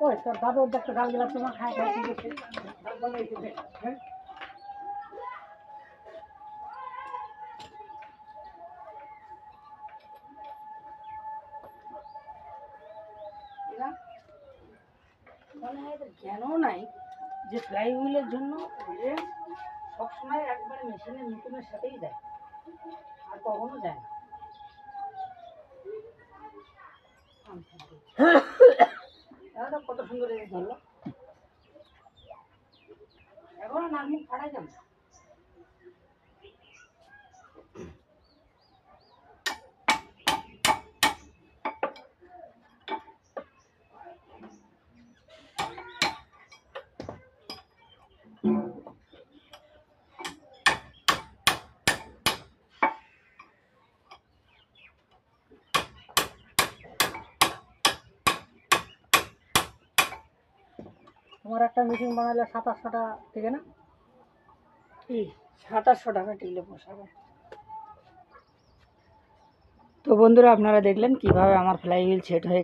ওই তোর দাদু দেখতে গাল গেলা তোমার খায় খায় ঠিক আছে হ্যাঁ মনে হয় এদের জ্ঞানও নাই যে ফ্লাই হুইলের জন্য রেঞ্জ সবসময় একবারে মেশিনের নতুনের সাথেই যায় আর কখনো যায় না দাদা কত সুন্দর রেঞ্জ ধরলো এখনো নাক মুখ ফাটাই যাবে তোমার একটা মিটিং বানালে 2700 টাকা ঠিক না কি 2700 টাকা টিকলে পোষাবে তো বন্ধুরা আপনারা দেখলেন কিভাবে আমার ফ্লাই হুইল সেট হয়ে